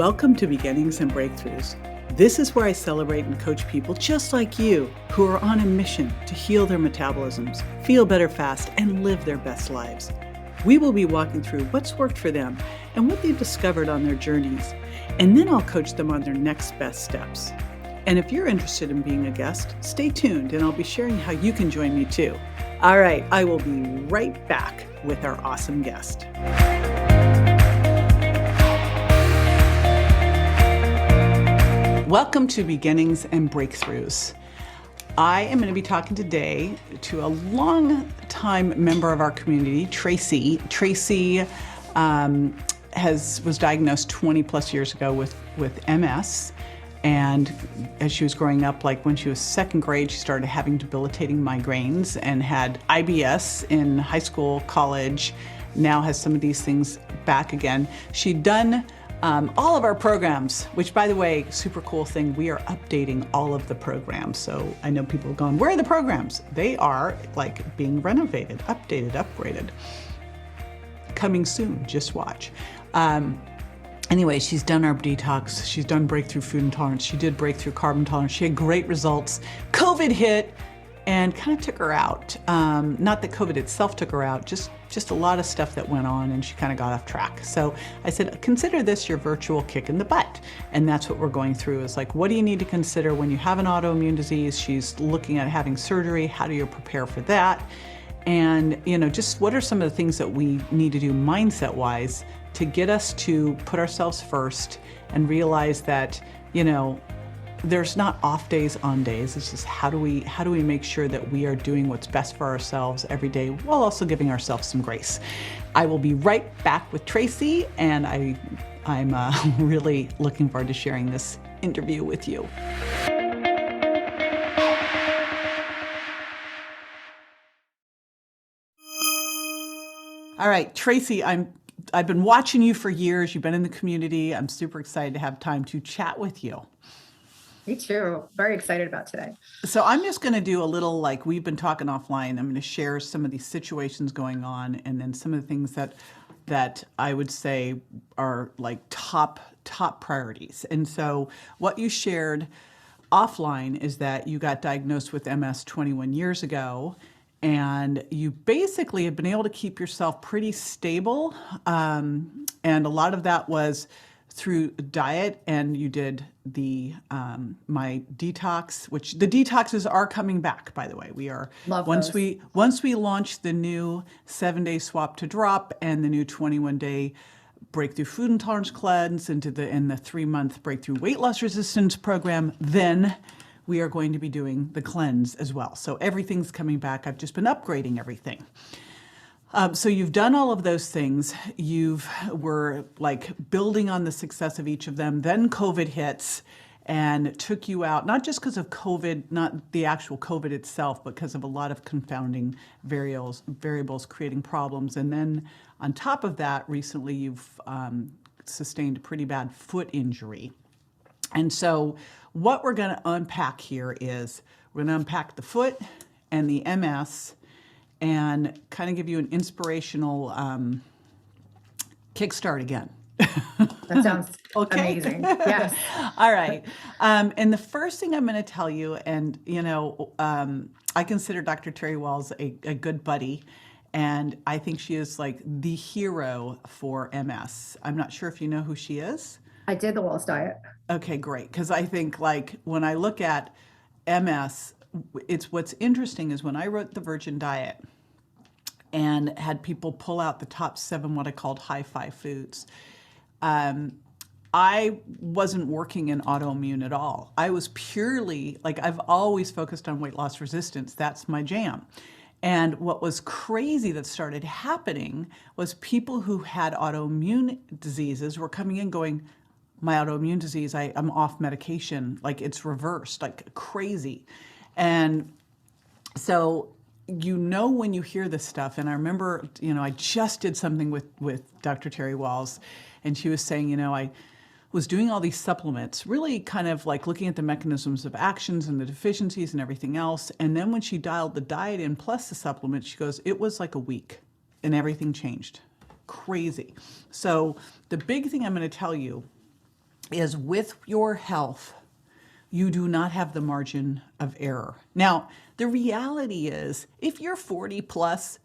Welcome to Beginnings and Breakthroughs. This is where I celebrate and coach people just like you who are on a mission to heal their metabolisms, feel better fast, and live their best lives. We will be walking through what's worked for them and what they've discovered on their journeys, and then I'll coach them on their next best steps. And if you're interested in being a guest, stay tuned and I'll be sharing how you can join me too. All right, I will be right back with our awesome guest. Welcome to Beginnings and Breakthroughs. I am going to be talking today to a long-time member of our community, Traci. Traci was diagnosed 20 plus years ago with MS. And as she was growing up, like when she was second grade, she started having debilitating migraines and had IBS in high school, college, now has some of these things back again. She'd done all of our programs, which by the way, super cool thing, we are updating all of the programs. So I know people have gone, where are the programs? They are like being renovated, updated, upgraded. Coming soon, just watch. Anyway, she's done our detox, she's done breakthrough food intolerance, she did breakthrough carbon tolerance, she had great results. COVID hit and kind of took her out. Not that COVID itself took her out, just a lot of stuff that went on and she kind of got off track. So I said, consider this your virtual kick in the butt. And that's what we're going through is like, what do you need to consider when you have an autoimmune disease? She's looking at having surgery, how do you prepare for that? And just what are some of the things that we need to do mindset-wise to get us to put ourselves first and realize that, there's not off days, on days. It's just how do we make sure that we are doing what's best for ourselves every day while also giving ourselves some grace. I will be right back with Traci, and I'm really looking forward to sharing this interview with you. All right, Traci, I've been watching you for years. You've been in the community. I'm super excited to have time to chat with you. Me too. Very excited about today. So I'm just going to do a little, like we've been talking offline. I'm going to share some of these situations going on and then some of the things that I would say are like top priorities. And so what you shared offline is that you got diagnosed with MS 21 years ago. And you basically have been able to keep yourself pretty stable. And a lot of that was through diet, and you did the my detox, which the detoxes are coming back, by the way. We are once we launch the new 7-day swap to drop and the new 21-day breakthrough food intolerance cleanse and the 3-month breakthrough weight loss resistance program, then we are going to be doing the cleanse as well. So everything's coming back. I've just been upgrading everything. So you've done all of those things. Were like building on the success of each of them. Then COVID hits and took you out, not just because of COVID, not the actual COVID itself, but because of a lot of confounding variables creating problems. And then on top of that, recently you've sustained a pretty bad foot injury. And so what we're going to unpack here is we're going to unpack the foot and the MS and kind of give you an inspirational kickstart again. That sounds amazing. Yes. All right. And the first thing I'm going to tell you, and I consider Dr. Terry Wahls a good buddy, and I think she is like the hero for MS. I'm not sure if you know who she is. I did the Wahls diet. Okay, great. Because I think like when I look at MS, what's interesting is when I wrote the Virgin Diet and had people pull out the top 7 what I called high 5 foods, I wasn't working in autoimmune at all. I was purely, like I've always focused on weight loss resistance. That's my jam. And what was crazy that started happening was people who had autoimmune diseases were coming in going, my autoimmune disease, I'm off medication, like it's reversed, like crazy. And so, when you hear this stuff, and I remember, I just did something with Dr. Terry Wahls, and she was saying, I was doing all these supplements, really kind of like looking at the mechanisms of actions and the deficiencies and everything else. And then when she dialed the diet in plus the supplements, she goes, it was like a week and everything changed. Crazy. So the big thing I'm going to tell you is with your health, you do not have the margin of error. Now, the reality is, if you're 40 plus,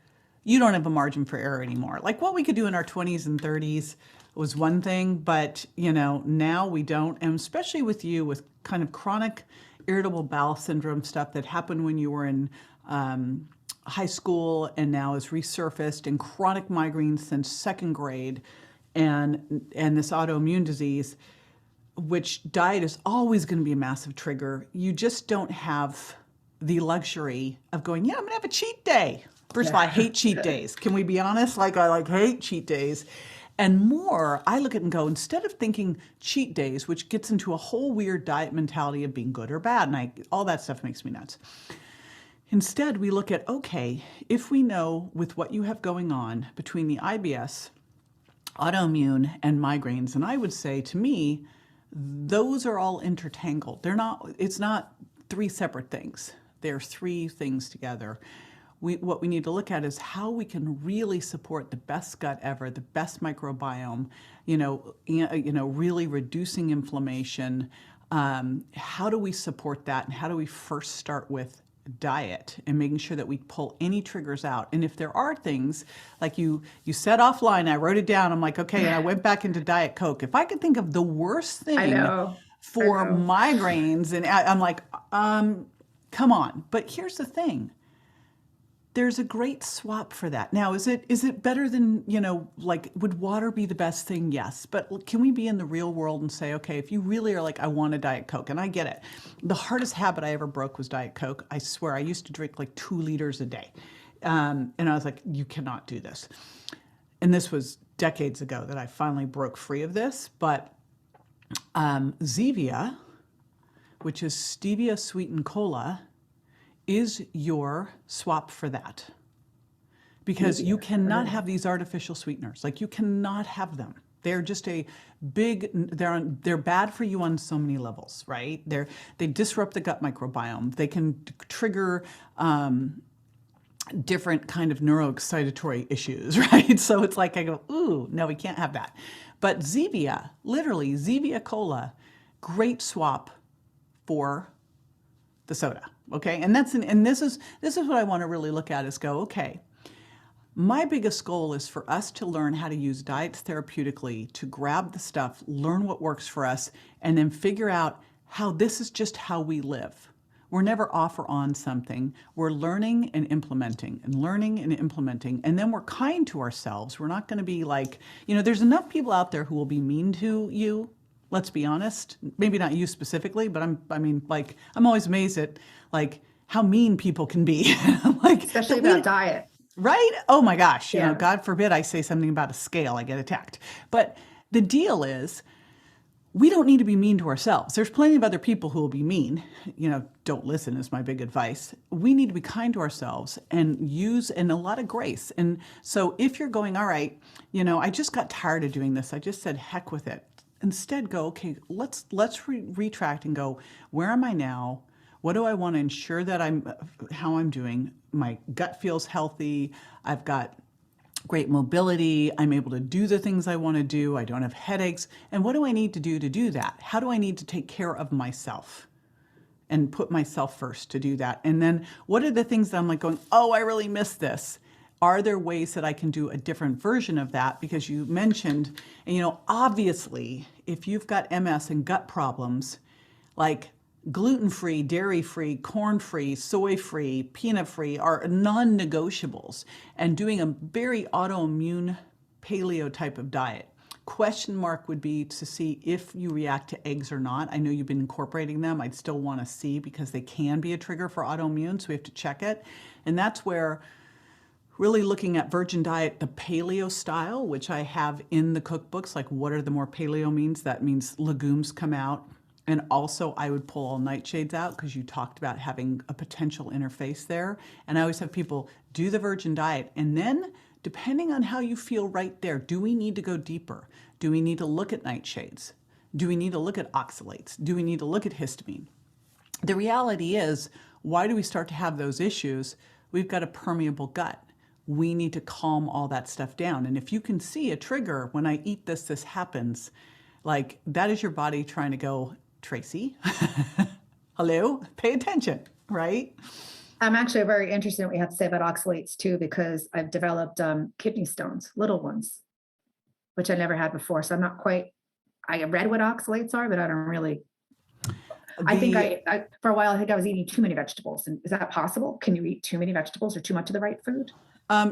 you don't have a margin for error anymore. Like what we could do in our 20s and 30s was one thing, but now we don't. And especially with you with kind of chronic irritable bowel syndrome stuff that happened when you were in high school and now has resurfaced, and chronic migraines since second grade, and this autoimmune disease, which diet is always going to be a massive trigger. You just don't have the luxury of going, yeah, I'm going to have a cheat day. First of all, I hate cheat days. Can we be honest? I hate cheat days. And more, I look at it and go, instead of thinking cheat days, which gets into a whole weird diet mentality of being good or bad, and all that stuff makes me nuts. Instead, we look at, okay, if we know with what you have going on between the IBS, autoimmune, and migraines, and I would say to me, those are all intertangled. It's not three separate things. They're three things together. What we need to look at is how we can really support the best gut ever, the best microbiome, really reducing inflammation. How do we support that? And how do we first start with diet and making sure that we pull any triggers out? And if there are things like you said offline, I wrote it down. I'm like, okay, and I went back into Diet Coke. If I could think of the worst thing for migraines, and I'm like, come on. But here's the thing. There's a great swap for that. Now, is it better than, would water be the best thing? Yes. But can we be in the real world and say, okay, if you really are like, I want a Diet Coke, and I get it. The hardest habit I ever broke was Diet Coke. I swear, I used to drink like 2 liters a day. And I was like, you cannot do this. And this was decades ago that I finally broke free of this. But Zevia, which is stevia sweetened cola, is your swap for that. Because you cannot have these artificial sweeteners. Like, you cannot have them. They're just they're bad for you on so many levels, right? They disrupt the gut microbiome. They can trigger different kind of neuroexcitatory issues, right? So it's like I go, ooh, no, we can't have that. But Zevia, literally Zevia Cola, great swap for the soda. Okay, and this is what I want to really look at is go, okay, my biggest goal is for us to learn how to use diets therapeutically to grab the stuff, learn what works for us, and then figure out how this is just how we live. We're never off or on something. We're learning and implementing and learning and implementing, and then we're kind to ourselves. We're not going to be like, there's enough people out there who will be mean to you. Let's be honest. Maybe not you specifically, but I'm always amazed at how mean people can be. Especially about diet. Right? Oh my gosh. God forbid I say something about a scale, I get attacked. But the deal is, we don't need to be mean to ourselves. There's plenty of other people who will be mean. Don't listen is my big advice. We need to be kind to ourselves and use a lot of grace. And so if you're going, all right, I just got tired of doing this. I just said, heck with it. Instead go, okay, let's retract and go, where am I now? What do I want to ensure that how I'm doing? My gut feels healthy. I've got great mobility. I'm able to do the things I want to do. I don't have headaches. And what do I need to do that? How do I need to take care of myself and put myself first to do that? And then what are the things that I'm like going, oh, I really miss this? Are there ways that I can do a different version of that? Because you mentioned, and obviously, if you've got MS and gut problems, like gluten-free, dairy-free, corn-free, soy-free, peanut-free are non-negotiables. And doing a very autoimmune paleo type of diet. Question mark would be to see if you react to eggs or not. I know you've been incorporating them. I'd still want to see because they can be a trigger for autoimmune, so we have to check it. And that's where really looking at virgin diet, the paleo style, which I have in the cookbooks, like what are the more paleo means? That means legumes come out. And also I would pull all nightshades out because you talked about having a potential interface there. And I always have people do the virgin diet. And then depending on how you feel right there, do we need to go deeper? Do we need to look at nightshades? Do we need to look at oxalates? Do we need to look at histamine? The reality is, why do we start to have those issues? We've got a permeable gut. We need to calm all that stuff down. And if you can see a trigger, when I eat this, this happens, Like that is your body trying to go, Tracy, hello, pay attention, right? I'm actually very interested in what you have to say about oxalates too, because I've developed kidney stones, little ones, which I never had before. So I'm not quite, I read what oxalates are, but I don't really, I think The for a while, I think I was eating too many vegetables. And is that possible? Can you eat too many vegetables or too much of the right food?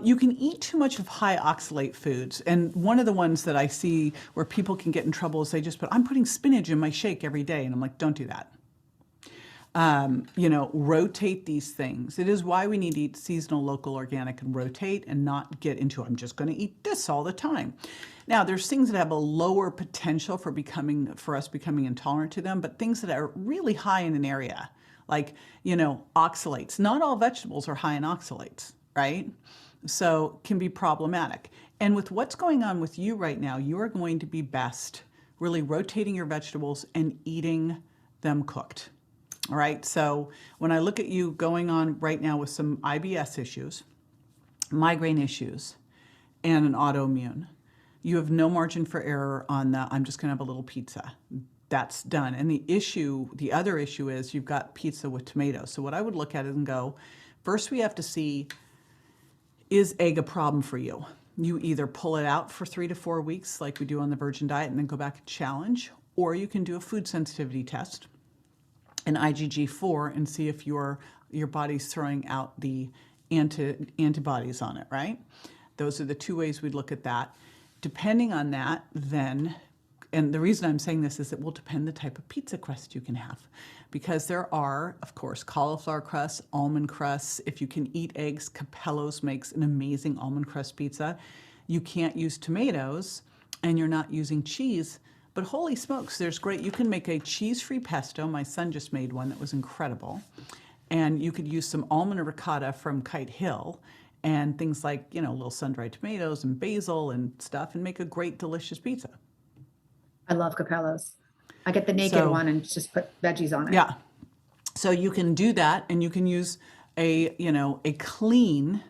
You can eat too much of high oxalate foods. And one of the ones that I see where people can get in trouble is they just put, I'm putting spinach in my shake every day. And I'm like, don't do that. Rotate these things. It is why we need to eat seasonal, local, organic, and rotate and not get into, I'm just going to eat this all the time. Now, there's things that have a lower potential for us becoming intolerant to them, but things that are really high in an area, like, oxalates. Not all vegetables are high in oxalates, right? So can be problematic. And with what's going on with you right now, you are going to be best really rotating your vegetables and eating them cooked. All right, so when I look at you going on right now with some IBS issues, migraine issues, and an autoimmune, you have no margin for error on the, I'm just gonna have a little pizza. That's done. And the other issue is you've got pizza with tomatoes. So what I would look at it and go, first we have to see, is egg a problem for you? You either pull it out for 3 to 4 weeks like we do on the Virgin Diet and then go back and challenge, or you can do a food sensitivity test, an IgG4, and see if your body's throwing out the antibodies on it, right? Those are the two ways we'd look at that. Depending on that, then, and the reason I'm saying this is it will depend the type of pizza crust you can have. Because there are, of course, cauliflower crusts, almond crusts. If you can eat eggs, Capello's makes an amazing almond crust pizza. You can't use tomatoes, and you're not using cheese. But holy smokes, there's great, you can make a cheese-free pesto. My son just made one that was incredible. And you could use some almond ricotta from Kite Hill and things like, little sun-dried tomatoes and basil and stuff and make a great, delicious pizza. I love Capello's. I get the naked one and just put veggies on it. Yeah. So you can do that, and you can use a clean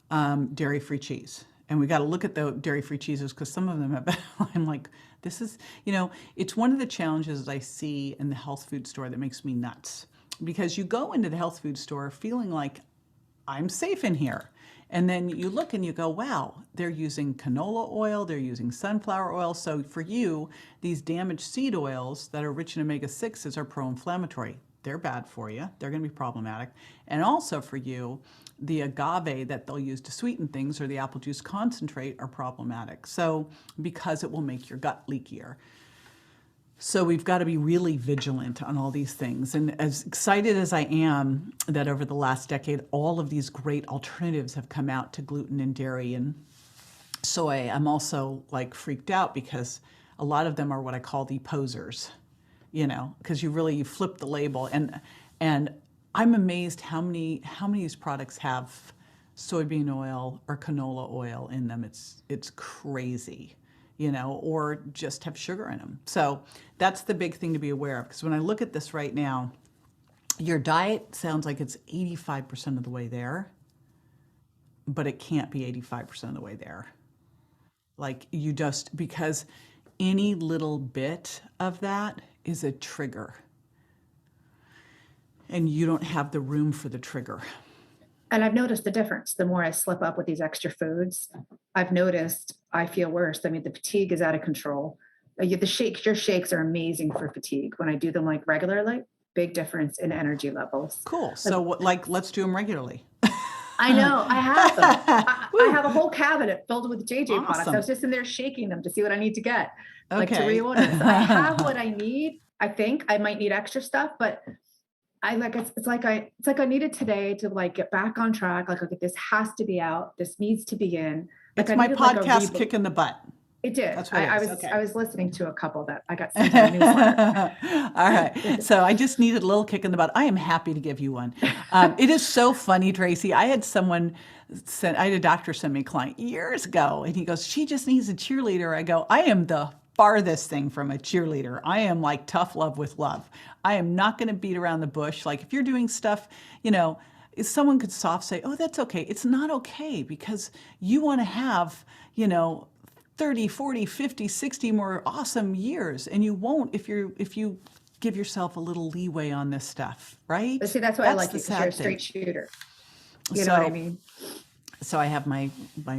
dairy-free cheese. And we got to look at the dairy-free cheeses because some of them have, I'm like, this is, it's one of the challenges I see in the health food store that makes me nuts. Because you go into the health food store feeling like, I'm safe in here. And then you look and you go, wow, they're using canola oil, they're using sunflower oil. So for you, these damaged seed oils that are rich in omega-6s are pro-inflammatory. They're bad for you. They're going to be problematic. And also for you, the agave that they'll use to sweeten things or the apple juice concentrate are problematic. So because it will make your gut leakier. So we've got to be really vigilant on all these things. And as excited as I am that over the last decade, all of these great alternatives have come out to gluten and dairy and soy, I'm also like freaked out because a lot of them are what I call the posers, because you flip the label. And I'm amazed how many of these products have soybean oil or canola oil in them. It's crazy. Or just have sugar in them. So that's the big thing to be aware of. Because when I look at this right now, your diet sounds like it's 85% of the way there, but it can't be 85% of the way there. Like because any little bit of that is a trigger. And you don't have the room for the trigger. And I've noticed the difference. The more I slip up with these extra foods, I've noticed I feel worse. I mean, the fatigue is out of control. Your shakes are amazing for fatigue. When I do them like regularly, big difference in energy levels. Cool. So let's do them regularly. I know. I have them. I have a whole cabinet filled with JJ products. I was just in there shaking them to see what I need to get, like to reorder. So I have what I need. I think I might need extra stuff, but it's like I needed today to get back on track. Like, okay, this has to be out. This needs to be in. It's my podcast kick in the butt. It did. That's what I was listening to a couple that I got sent in a newsletter. All right. So I just needed a little kick in the butt. I am happy to give you one. It is so funny, Tracy. I had a doctor send me a client years ago, and he goes, she just needs a cheerleader. I go, I am the farthest thing from a cheerleader. I am like tough love with love. I am not going to beat around the bush. Like if you're doing stuff, someone could soft say, oh, that's okay. It's not okay because you want to have, 30, 40, 50, 60 more awesome years. And you won't if you give yourself a little leeway on this stuff, right? But see, that's why I like you, because you're a straight shooter. You know what I mean? So I have my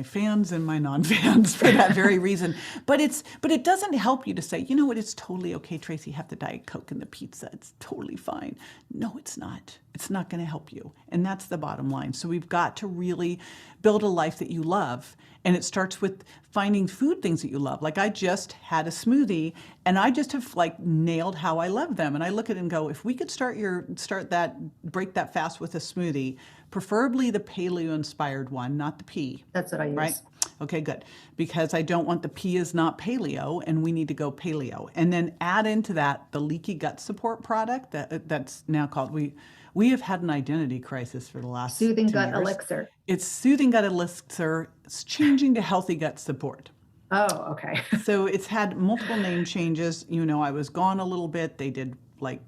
fans and my non-fans for that very reason. But it doesn't help you to say, you know what, it's totally okay, Tracy, have the Diet Coke and the pizza. It's totally fine. No, it's not. It's not going to help you. And that's the bottom line. So we've got to really build a life that you love. And it starts with finding food things that you love. Like I just had a smoothie and I just have like nailed how I love them. And I look at it and go, if we could break that fast with a smoothie, preferably the paleo inspired one, not the pea. That's what I use. Right? Okay, good. Because I don't want the pea is not paleo and we need to go paleo. And then add into that the leaky gut support product that's now called, we have had an identity crisis for the last Soothing 10 Gut years. Elixir. It's Soothing Gut Elixir. It's changing to Healthy Gut Support. Oh, okay. So it's had multiple name changes. You know, I was gone a little bit. They did like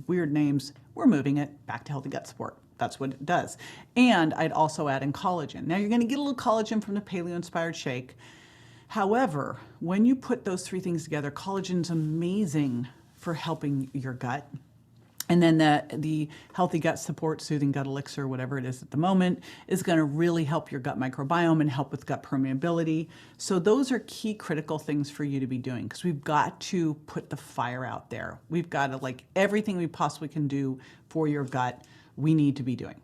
weird names. We're moving it back to Healthy Gut Support. That's what it does. And I'd also add in collagen. Now you're going to get a little collagen from the paleo inspired shake. However, when you put those three things together, collagen's amazing for helping your gut. And then the Healthy Gut Support, Soothing Gut Elixir, whatever it is at the moment, is going to really help your gut microbiome and help with gut permeability. So those are key critical things for you to be doing, because we've got to put the fire out there. We've got to, like, everything we possibly can do for your gut, we need to be doing.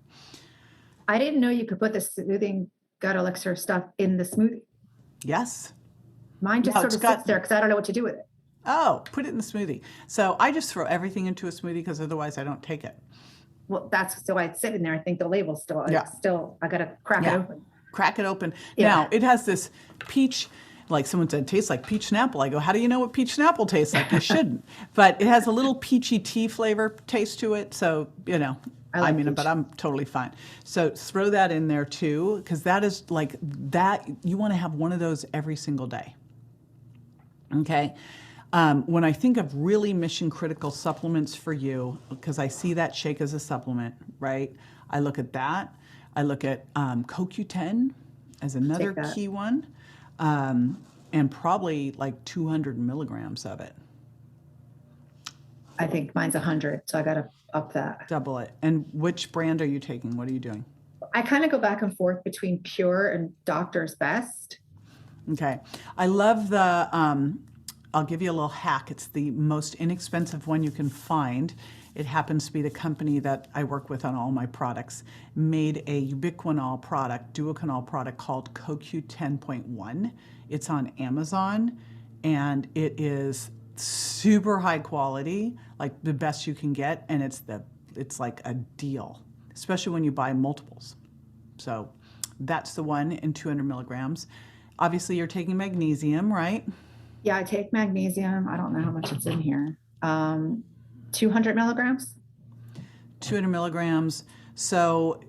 I didn't know you could put the Soothing Gut Elixir stuff in the smoothie. Yes. Mine just sits there because I don't know what to do with it. Oh, put it in the smoothie. So I just throw everything into a smoothie because otherwise I don't take it. Well, that's so I sit in there. I think the label's still, I got to crack it open. Crack it open. Yeah. Now, it has this peach, like someone said, tastes like peach Snapple. I go, how do you know what peach Snapple tastes like? You shouldn't. But it has a little peachy tea flavor taste to it. So, you know, but I'm totally fine. So throw that in there too, because that is like that. You want to have one of those every single day. Okay. When I think of really mission critical supplements for you, because I see that shake as a supplement, right? I look at that. I look at CoQ10 as another key one, and probably like 200 milligrams of it. I think mine's 100, so I got to up that. Double it. And which brand are you taking? What are you doing? I kind of go back and forth between Pure and Doctor's Best. Okay. I love the, I'll give you a little hack. It's the most inexpensive one you can find. It happens to be the company that I work with on all my products, made a ubiquinol product, duocanol product called CoQ 10.1. It's on Amazon, and it is super high quality, like the best you can get, and it's like a deal, especially when you buy multiples. So that's the one in 200 milligrams. Obviously, you're taking magnesium, right? Yeah, I take magnesium. I don't know how much it's in here. 200 milligrams. 200 milligrams. So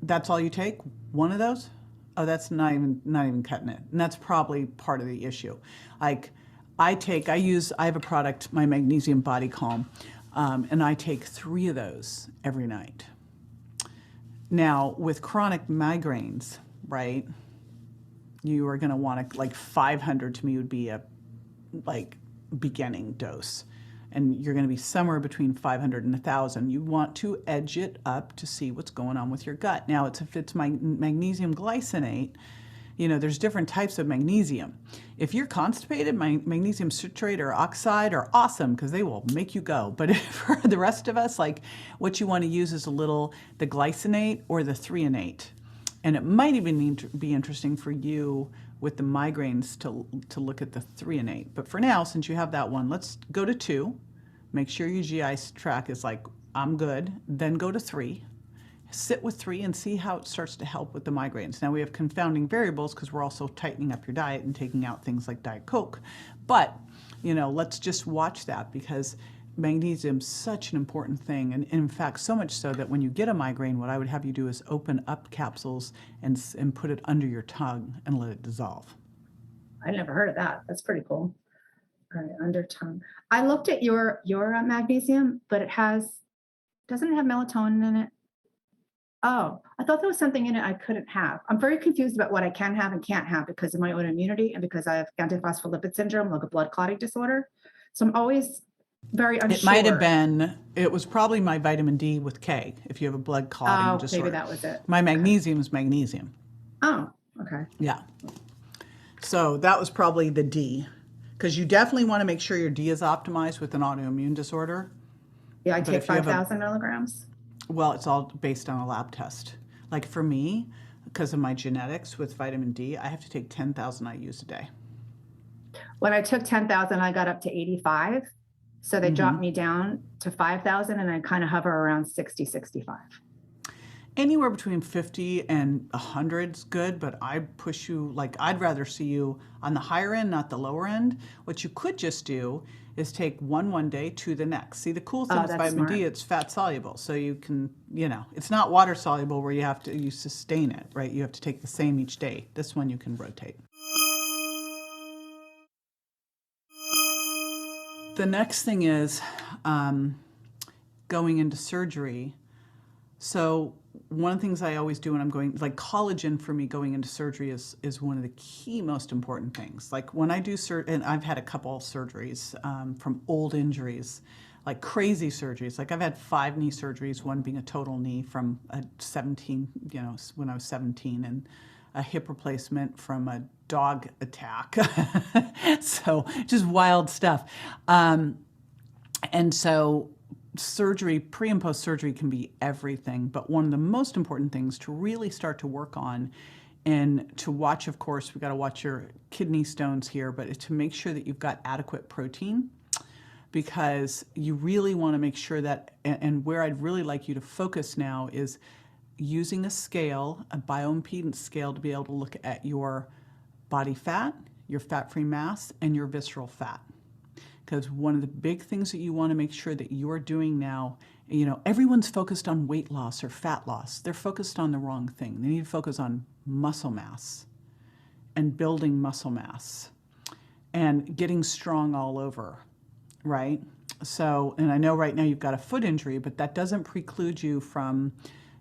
that's all you take? One of those? Oh, that's not even cutting it. And that's probably part of the issue. Like I have a product, my Magnesium Body Calm, and I take 3 of those every night. Now, with chronic migraines, right, you are going to want to, like 500 to me would be a like beginning dose. And you're going to be somewhere between 500 and 1,000. You want to edge it up to see what's going on with your gut. Now, if it's magnesium glycinate, you know, there's different types of magnesium. If you're constipated, magnesium citrate or oxide are awesome because they will make you go. But for the rest of us, like what you want to use is the glycinate or the threonate. And it might even be interesting for you with the migraines to look at the threonate. But for now, since you have that one, let's go to 2. Make sure your GI tract is like, I'm good. Then go to 3. Sit with 3 and see how it starts to help with the migraines. Now we have confounding variables because we're also tightening up your diet and taking out things like Diet Coke. But, you know, let's just watch that because magnesium is such an important thing. And in fact, so much so that when you get a migraine, what I would have you do is open up capsules and put it under your tongue and let it dissolve. I never heard of that. That's pretty cool. All right, under tongue. I looked at your magnesium, but doesn't it have melatonin in it? Oh, I thought there was something in it I couldn't have. I'm very confused about what I can have and can't have because of my autoimmunity and because I have antiphospholipid syndrome, like a blood clotting disorder. So I'm always very It might have unsure. been, it was probably my vitamin D with K, if you have a blood clotting Oh, maybe disorder. that was it. My Okay. magnesium is magnesium. Oh, okay. Yeah. So that was probably the D, because you definitely want to make sure your D is optimized with an autoimmune disorder. Yeah, I But take if you have 5,000 milligrams. well, it's all based on a lab test. Like for me, because of my genetics with vitamin D, I have to take 10,000 IUs a day. When I took 10,000, I got up to 85. So they dropped me down to 5,000 and I kind of hover around 60, 65. Anywhere between 50 and 100 is good, but I push you, like, I'd rather see you on the higher end, not the lower end. What you could just do is take one day, two the next. See, the cool thing Oh, with that's vitamin smart. D, it's fat soluble. So you can, it's not water soluble where you sustain it, right? You have to take the same each day. This one you can rotate. The next thing is going into surgery. So one of the things I always do when I'm going, like collagen for me going into surgery is one of the key most important things. Like when I do and I've had a couple surgeries from old injuries, like crazy surgeries. Like I've had 5 knee surgeries, one being a total knee from a 17, when I was 17, and a hip replacement from a dog attack. So just wild stuff. And so surgery, pre and post surgery can be everything, but one of the most important things to really start to work on and to watch, of course, we got to watch your kidney stones here, but to make sure that you've got adequate protein, because you really want to make sure that, and where I'd really like you to focus now is using a scale, a bioimpedance scale, to be able to look at your body fat, your fat-free mass, and your visceral fat. Because one of the big things that you want to make sure that you're doing now, everyone's focused on weight loss or fat loss. They're focused on the wrong thing. They need to focus on muscle mass and building muscle mass and getting strong all over, right? So, and I know right now you've got a foot injury, but that doesn't preclude you from,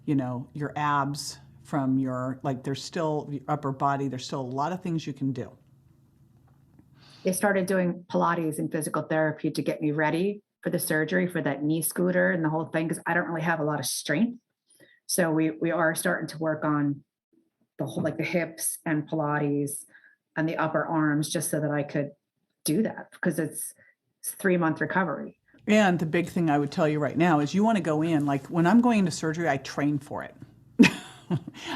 your abs, from your, there's still your upper body, there's still a lot of things you can do. They started doing Pilates and physical therapy to get me ready for the surgery, for that knee scooter and the whole thing, because I don't really have a lot of strength. So we are starting to work on the whole, like the hips and Pilates and the upper arms, just so that I could do that, because it's 3-month recovery. And the big thing I would tell you right now is you want to go in, like when I'm going into surgery, I train for it.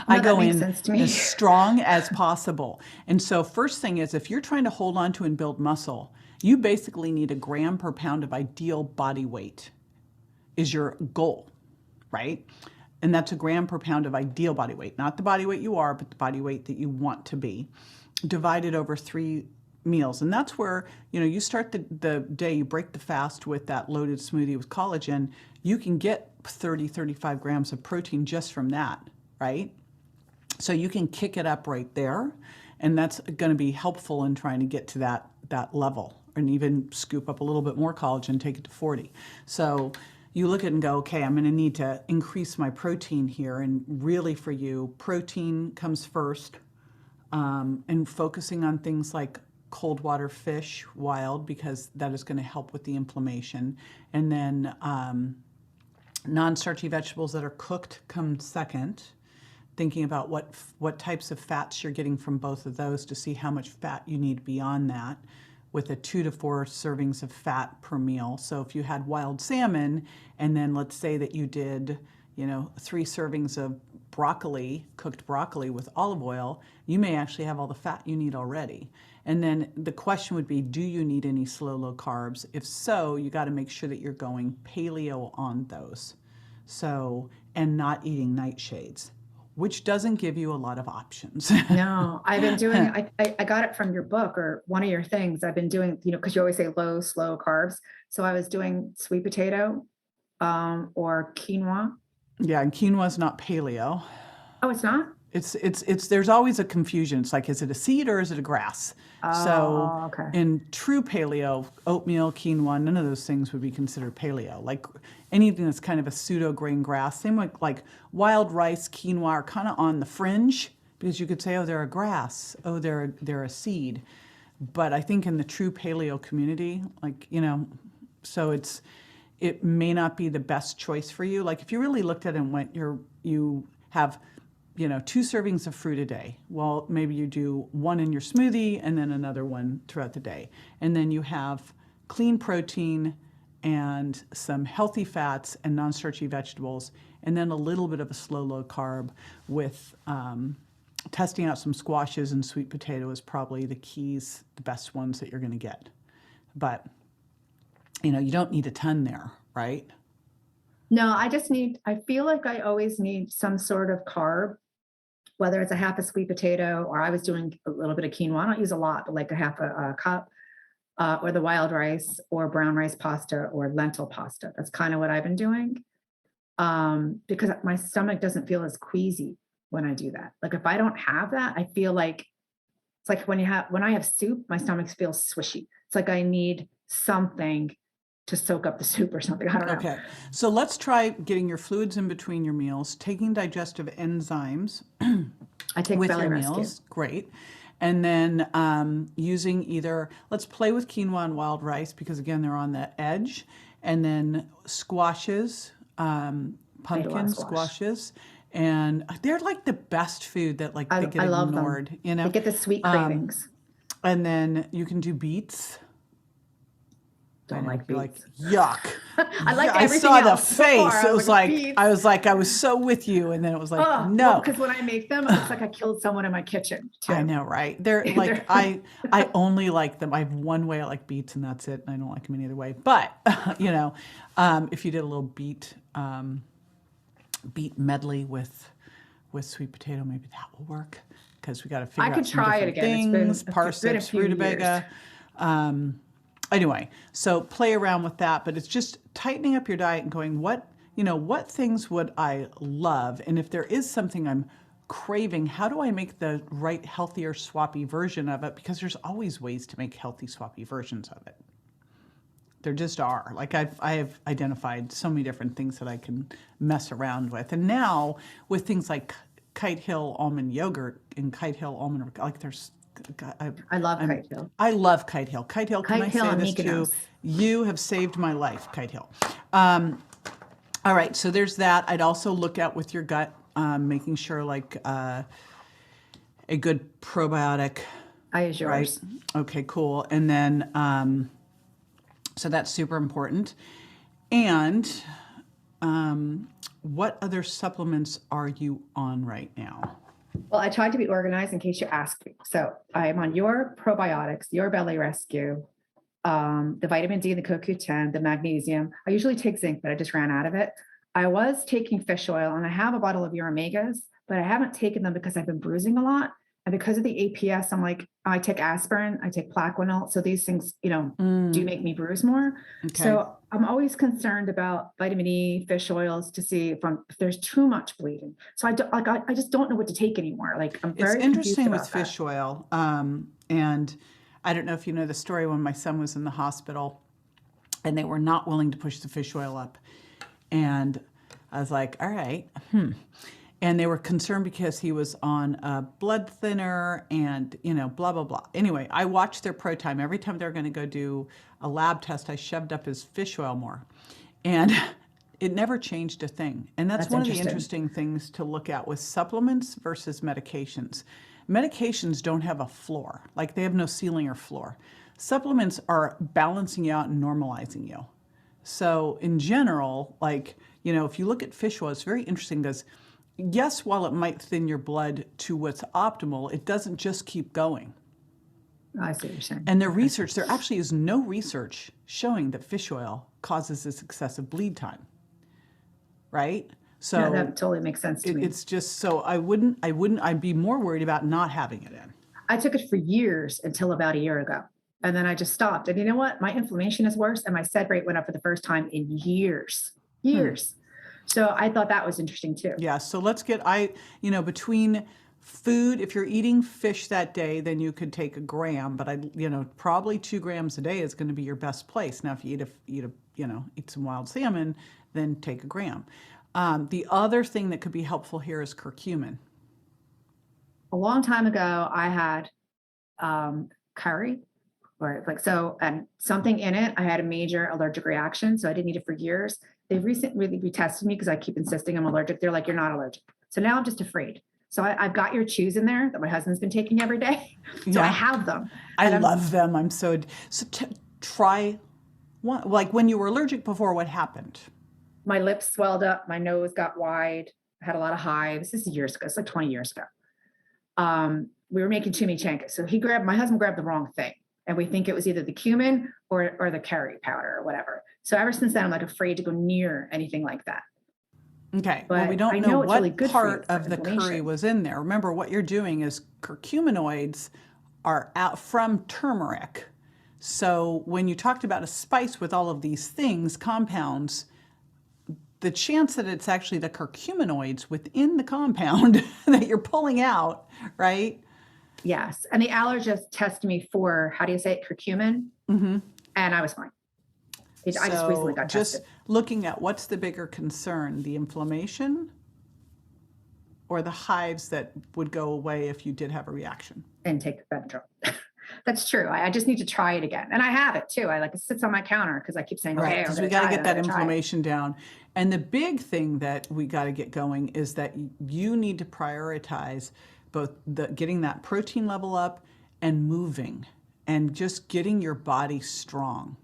I go in as strong as possible. And so first thing is, if you're trying to hold on to and build muscle, you basically need 1 gram per pound of ideal body weight is your goal, right? And that's 1 gram per pound of ideal body weight, not the body weight you are, but the body weight that you want to be, divided over 3 meals. And that's where, you start the day, you break the fast with that loaded smoothie with collagen, you can get 30, 35 grams of protein just from that, right? So you can kick it up right there, and that's going to be helpful in trying to get to that level, and even scoop up a little bit more collagen, take it to 40. So you look at it and go, okay, I'm going to need to increase my protein here, and really for you, protein comes first, and focusing on things like cold water fish, wild, because that is going to help with the inflammation, and then non-starchy vegetables that are cooked come second, thinking about what types of fats you're getting from both of those to see how much fat you need beyond that, with a 2 to 4 servings of fat per meal. So if you had wild salmon, and then let's say that you did, 3 servings of broccoli, cooked broccoli with olive oil, you may actually have all the fat you need already. And then the question would be, do you need any low carbs? If so, you got to make sure that you're going paleo on those. So, and not eating nightshades, which doesn't give you a lot of options. No, I've been doing, I got it from your book or one of your things. I've been doing, because you always say low, slow carbs. So I was doing sweet potato or quinoa. Yeah, and quinoa is not paleo. Oh, it's not? There's always a confusion. It's like, is it a seed or is it a grass? So okay. in true paleo, oatmeal, quinoa, none of those things would be considered paleo. Like anything that's kind of a pseudo grain grass, same like wild rice, quinoa are kind of on the fringe, because you could say, oh, they're a grass, oh, they're a seed. But I think in the true paleo community, like, so it may not be the best choice for you. Like if you really looked at it and went, you have 2 servings of fruit a day. Well, maybe you do 1 in your smoothie and then another one throughout the day. And then you have clean protein and some healthy fats and non-starchy vegetables, and then a little bit of a slow, low carb with testing out some squashes and sweet potato is probably the best ones that you're going to get. But, you don't need a ton there, right? No, I feel like I always need some sort of carb, whether it's a half a sweet potato, or I was doing a little bit of quinoa. I don't use a lot, but like a half a cup, or the wild rice or brown rice pasta or lentil pasta. That's kind of what I've been doing. Because my stomach doesn't feel as queasy when I do that. Like if I don't have that, I feel like it's like when I have soup, my stomach feels swishy. It's like I need something to soak up the soup or something. I don't know. Okay. So let's try getting your fluids in between your meals, taking digestive enzymes I take with belly your rescue. meals. Great. And then using let's play with quinoa and wild rice, because again, they're on the edge. And then squashes, pumpkin squashes. And they're like the best food that they get ignored, They get the sweet cravings. And then you can do beets. Don't like beets. Like, yuck. I like everything I saw else. the face. So it was I was so with you. And then it was like, no. Well, because when I make them, it's like I killed someone in my kitchen too. I know, right? They're like, I only like them. I have one way I like beets, and that's it. And I don't like them any other way. But, if you did a little beet medley with sweet potato, maybe that will work, because we got to figure out some different things. Parsnips, rutabaga. Anyway, so play around with that, but it's just tightening up your diet and going, what things would I love? And if there is something I'm craving, how do I make the right, healthier, swappy version of it? Because there's always ways to make healthy, swappy versions of it. There just are. Like I have identified so many different things that I can mess around with. And now with things like Kite Hill almond yogurt and Kite Hill almond, like there's, I love Kite Hill. I love Kite Hill. Kite Hill, can I say this too? You have saved my life, Kite Hill. All right, so there's that. I'd also look at with your gut, making sure a good probiotic. I use yours. Right? Okay, cool. And then, so that's super important. And what other supplements are you on right now? Well, I tried to be organized in case you ask me. So I am on your probiotics, your belly rescue, the vitamin D, the CoQ10, the magnesium. I usually take zinc, but I just ran out of it. I was taking fish oil, and I have a bottle of your omegas, but I haven't taken them because I've been bruising a lot. And because of the APS, I'm like, I take aspirin, I take Plaquenil. So these things, do make me bruise more. Okay. So I'm always concerned about vitamin E, fish oils, to see if there's too much bleeding. So I just don't know what to take anymore. Like I'm very confused about with fish oil. And I don't know if you know the story when my son was in the hospital and they were not willing to push the fish oil up. And I was like, all right, And they were concerned because he was on a blood thinner and, blah, blah, blah. Anyway, I watched their pro time. Every time they were going to go do a lab test, I shoved up his fish oil more. And it never changed a thing. And that's one of the interesting things to look at with supplements versus medications. Medications don't have a floor. Like they have no ceiling or floor. Supplements are balancing you out and normalizing you. So in general, if you look at fish oil, it's very interesting because yes, while it might thin your blood to what's optimal, it doesn't just keep going. I see what you're saying. And there actually is no research showing that fish oil causes this excessive bleed time, right? So no, that totally makes sense to me. It's just, so I'd be more worried about not having it in. I took it for years until about a year ago. And then I just stopped. And you know what? My inflammation is worse and my sed rate went up for the first time in years. So I thought that was interesting too. Yeah. So let's get, between Food, if you're eating fish that day, then you could take a gram, but probably 2 grams a day is going to be your best place. Now, if you eat some wild salmon, then take a gram. The other thing that could be helpful here is curcumin. A long time ago, I had curry, and something in it. I had a major allergic reaction, so I didn't eat it for years. They recently retested me because I keep insisting I'm allergic. They're like, you're not allergic. So now I'm just afraid. So I've got your chews in there that my husband's been taking every day. So I have them. I love them. Try one. Like when you were allergic before, what happened? My lips swelled up. My nose got wide. I had a lot of hives. This is years ago. It's like 20 years ago. We were making chimichangas. So my husband grabbed the wrong thing. And we think it was either the cumin or the curry powder or whatever. So ever since then, I'm like afraid to go near anything like that. Okay. But well, we don't know what really part of the curry was in there. Remember, what you're doing is curcuminoids are out from turmeric. So when you talked about a spice with all of these things, compounds, the chance that it's actually the curcuminoids within the compound that you're pulling out, right? Yes. And the allergist tested me for, how do you say it, curcumin? Mm-hmm. And I was fine. I just recently got tested. Just looking at what's the bigger concern, the inflammation or the hives that would go away if you did have a reaction? And take the Benadryl. That's true. I just need to try it again. And I have it too. It sits on my counter because I keep saying, right, because we got to get that inflammation down. And the big thing that we got to get going is that you need to prioritize both getting that protein level up and moving and just getting your body strong.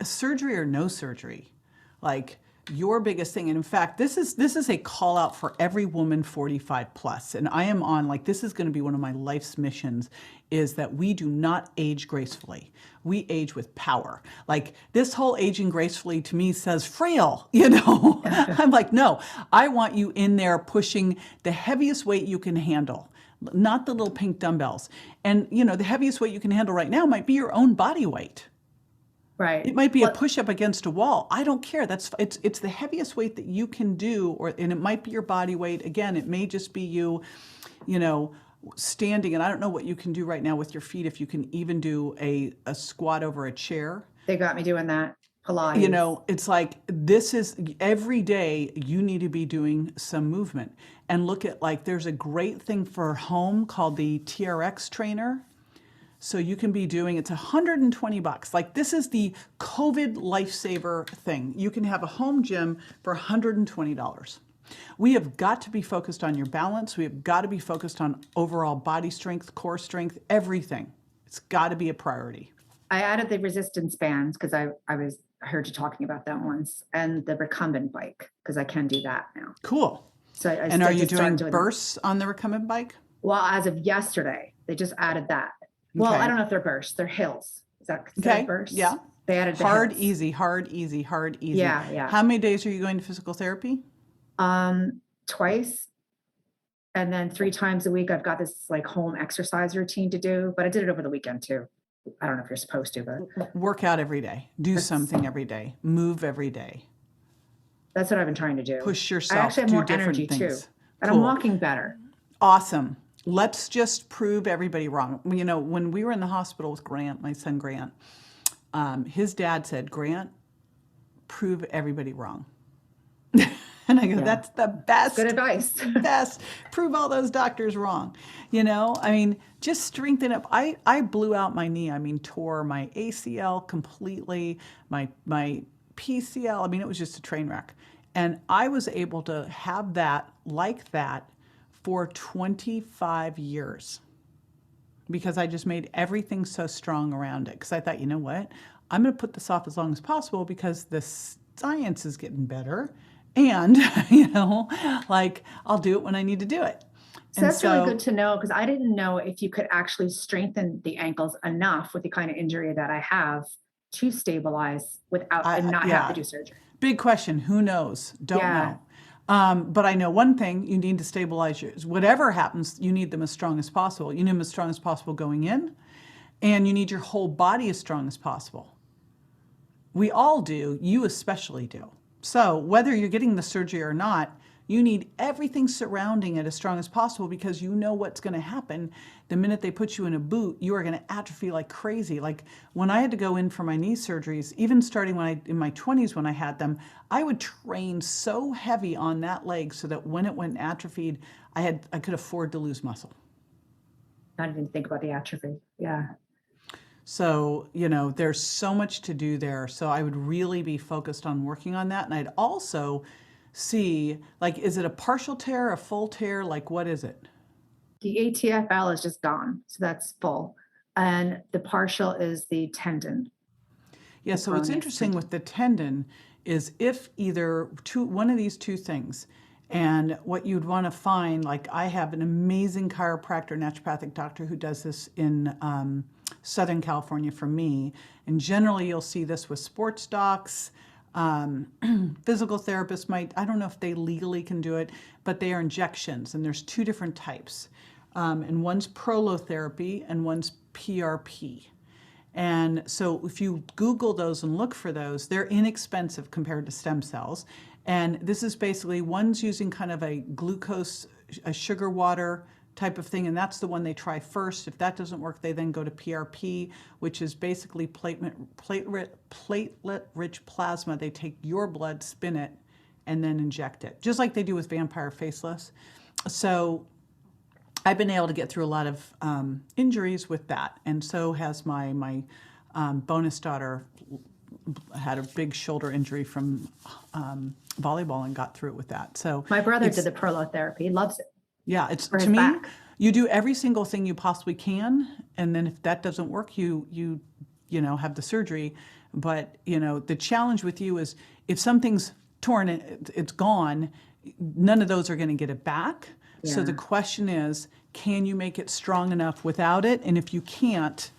Surgery or no surgery, like your biggest thing. And in fact, this is a call out for every woman 45 plus. And I am on, this is going to be one of my life's missions, is that we do not age gracefully. We age with power. This whole aging gracefully to me says frail, I'm like, no, I want you in there pushing the heaviest weight you can handle, not the little pink dumbbells. And the heaviest weight you can handle right now might be your own body weight. Right. It might be a push-up against a wall. I don't care. It's the heaviest weight that you can do, and it might be your body weight. Again, it may just be you, standing. And I don't know what you can do right now with your feet, if you can even do a squat over a chair. They got me doing that. Pilates. It's like, this is every day you need to be doing some movement. And look at, there's a great thing for home called the TRX trainer. So you can be doing, it's $120. This is the COVID lifesaver thing. You can have a home gym for $120. We have got to be focused on your balance. We have got to be focused on overall body strength, core strength, everything. It's got to be a priority. I added the resistance bands because I heard you talking about that once, and the recumbent bike because I can do that now. Cool. So are you doing bursts on the recumbent bike? Well, as of yesterday, they just added that. Well, I don't know if they're bursts. They're hills. Is that bursts? Yeah. They added the hard, hills. easy, hard, easy, hard, easy. Yeah. How many days are you going to physical therapy? Twice. And then 3 times a week, I've got this home exercise routine to do, but I did it over the weekend too. I don't know if you're supposed to, but work out every day. Do something every day. Move every day. That's what I've been trying to do. Push yourself. I actually have more energy too. And I'm walking better. Awesome. Let's just prove everybody wrong. When we were in the hospital with Grant, my son Grant, his dad said, Grant, prove everybody wrong. And I go, that's the best. Good advice. Best. Prove all those doctors wrong. Just strengthen up. I blew out my knee. Tore my ACL completely, my PCL. It was just a train wreck. And I was able to have that for 25 years because I just made everything so strong around it. Because I thought, you know what? I'm going to put this off as long as possible because the science is getting better. And, I'll do it when I need to do it. So that's really good to know because I didn't know if you could actually strengthen the ankles enough with the kind of injury that I have to stabilize without and not have to do surgery. Big question. Who knows? Don't know. But I know one thing, you need to stabilize yours. Whatever happens, you need them as strong as possible. You need them as strong as possible going in, and you need your whole body as strong as possible. We all do. You especially do. So whether you're getting the surgery or not, You need everything surrounding it as strong as possible because you know what's going to happen. The minute they put you in a boot, you are going to atrophy like crazy. Like when I had to go in for my knee surgeries, even starting in my 20s when I had them, I would train so heavy on that leg so that when it went atrophied, I could afford to lose muscle. I didn't even think about the atrophy. Yeah. So, there's so much to do there. So I would really be focused on working on that. And I'd also see, like, is it a partial tear, a full tear? Like, what is it? The ATFL is just gone. So that's full. And the partial is the tendon. Yeah. So what's interesting with the tendon is if either one of these two things, and what you'd want to find, like I have an amazing chiropractor, naturopathic doctor who does this in Southern California for me. And generally you'll see this with sports docs. Physical therapists might, I don't know if they legally can do it, but they are injections, and there's two different types. And one's prolotherapy and one's PRP. And so if you Google those and look for those, they're inexpensive compared to stem cells. And this is basically, one's using kind of a glucose, a sugar water type of thing, and that's the one they try first. If that doesn't work, they then go to PRP, which is basically platelet-rich plasma. They take your blood, spin it, and then inject it, just like they do with vampire facelifts. So I've been able to get through a lot of injuries with that, and so has my bonus daughter. Had a big shoulder injury from volleyball and got through it with that. So my brother did the prolotherapy. He loves it. Yeah, it's to me, back. You do every single thing you possibly can, and then if that doesn't work, you have the surgery. But the challenge with you is if something's torn, it's gone. None of those are going to get it back. Yeah. So the question is, can you make it strong enough without it? And if you can't,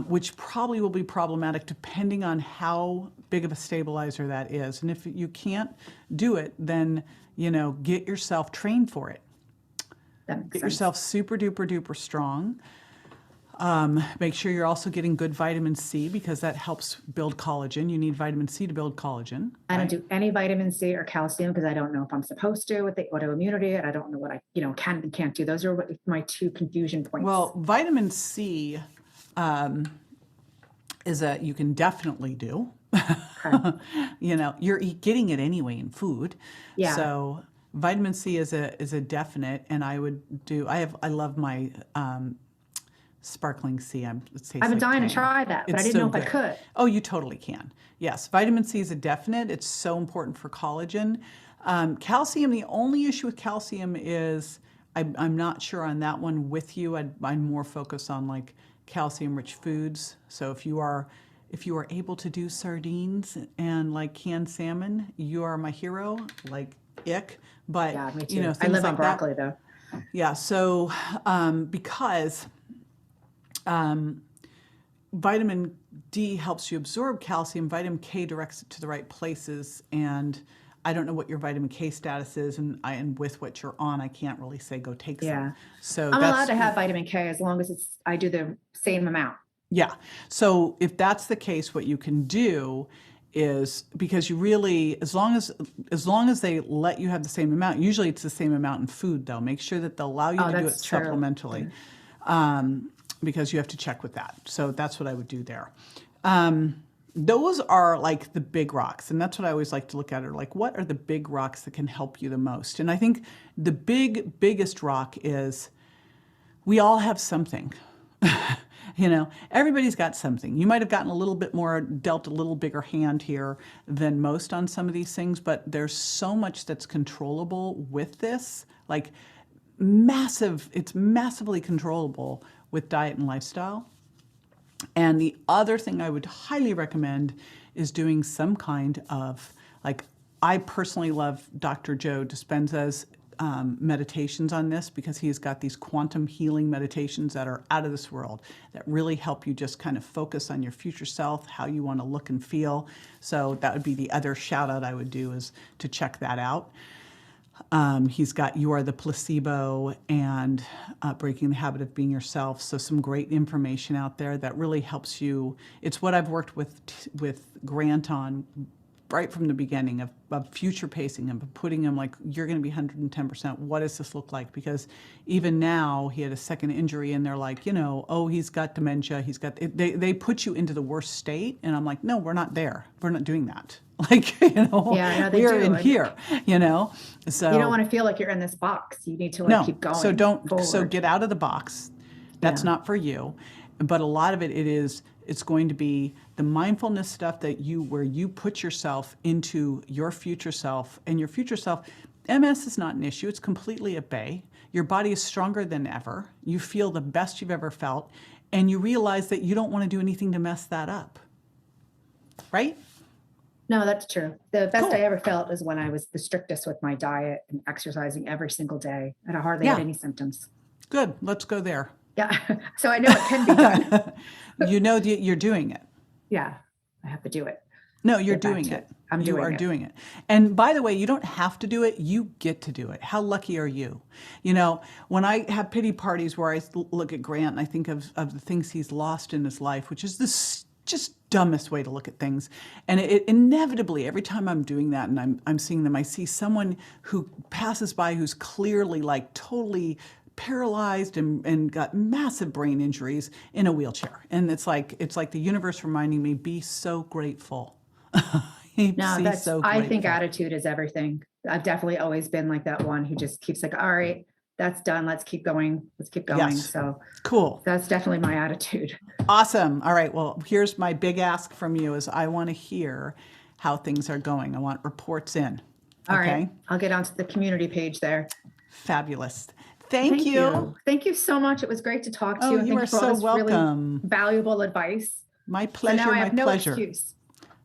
which probably will be problematic depending on how big of a stabilizer that is. And if you can't do it, then, get yourself trained for it. Get yourself super duper duper strong. Make sure you're also getting good vitamin C because that helps build collagen. You need vitamin C to build collagen. I don't do any vitamin C or calcium because I don't know if I'm supposed to with the autoimmunity, and I don't know what I can and can't do. Those are my two confusion points. Well, vitamin C you can definitely do. Okay. You're getting it anyway in food. Yeah. So vitamin C is a definite, and I love my sparkling C. I've been dying to try that, but I didn't know if I could. Oh, you totally can. Yes, vitamin C is a definite. It's so important for collagen. Calcium, the only issue with calcium is I'm not sure on that one with you. I'm more focused on like calcium-rich foods. So if you are able to do sardines and like canned salmon, you are my hero. Like ick, but yeah, me too. I live on broccoli though. Yeah, so because vitamin D helps you absorb calcium, vitamin K directs it to the right places, and I don't know what your vitamin K status is, and with what you're on, I can't really say go take some. Yeah. So I'm allowed to have vitamin K as long as I do the same amount. Yeah. So if that's the case, what you can do is, because you really, as long as they let you have the same amount, usually it's the same amount in food though. Make sure that they'll allow you to do it supplementally, because you have to check with that. So that's what I would do there. Those are like the big rocks, and that's what I always like to look at, are like, what are the big rocks that can help you the most? And I think the biggest rock is we all have something. Everybody's got something. You might have gotten a little bit more, dealt a little bigger hand here than most on some of these things, but there's so much that's controllable with this, like it's massively controllable with diet and lifestyle. And the other thing I would highly recommend is doing some kind of, like, I personally love Dr. Joe Dispenza's meditations on this, because he's got these quantum healing meditations that are out of this world that really help you just kind of focus on your future self, how you want to look and feel. So that would be the other shout out I would do, is to check that out. He's got You Are the Placebo and Breaking the Habit of Being Yourself. So some great information out there that really helps you. It's what I've worked with Grant on right from the beginning of future pacing him, of putting him like, you're going to be 110%. What does this look like? Because even now he had a second injury and they're like, oh, he's got dementia. They put you into the worst state. And I'm like, no, we're not there. We're not doing that. Like, Yeah, no, they we're do. in here, so you don't want to feel like you're in this box. You need to keep going. So get out of the box. That's not for you. But a lot of it's going to be the mindfulness stuff where you put yourself into your future self, and your future self. MS is not an issue. It's completely at bay. Your body is stronger than ever. You feel the best you've ever felt, and you realize that you don't want to do anything to mess that up. Right? No, that's true. The best I ever felt is when I was the strictest with my diet and exercising every single day, and I hardly had any symptoms. Good. Let's go there. Yeah. So I know it can be done. You're doing it. Yeah. I have to do it. No, you're doing it. You are doing it. And by the way, you don't have to do it. You get to do it. How lucky are you? When I have pity parties where I look at Grant and I think of the things he's lost in his life, which is this just dumbest way to look at things. And it inevitably, every time I'm doing that and I'm seeing them, I see someone who passes by who's clearly like totally paralyzed and got massive brain injuries in a wheelchair. And it's like the universe reminding me, be so grateful. I think attitude is everything. I've definitely always been like that one who just keeps like, all right, that's done. Let's keep going. Yes. So cool. That's definitely my attitude. Awesome. All right. Well, here's my big ask from you is I want to hear how things are going. I want reports in. All right. I'll get onto the community page there. Fabulous. Thank you. Thank you so much. It was great to talk to you. You are so welcome. Really valuable advice. My pleasure. So now I have my pleasure. No excuse.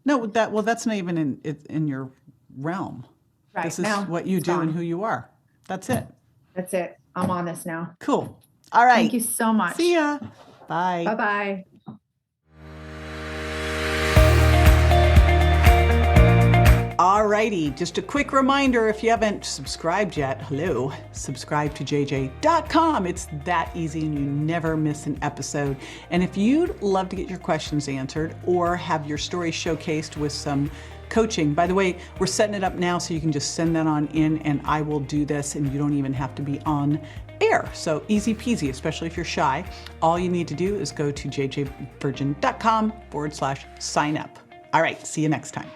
No, that's not even in your realm. Right. This is what you do and who you are. That's it. That's it. I'm on this now. Cool. All right. Thank you so much. See ya. Bye. Bye-bye. All righty. Just a quick reminder, if you haven't subscribed yet, subscribe to jj.com. It's that easy and you never miss an episode. And if you'd love to get your questions answered or have your story showcased with some coaching, by the way, we're setting it up now so you can just send that on in and I will do this and you don't even have to be on air. So easy peasy, especially if you're shy. All you need to do is go to jjvirgin.com/sign up. All right, see you next time.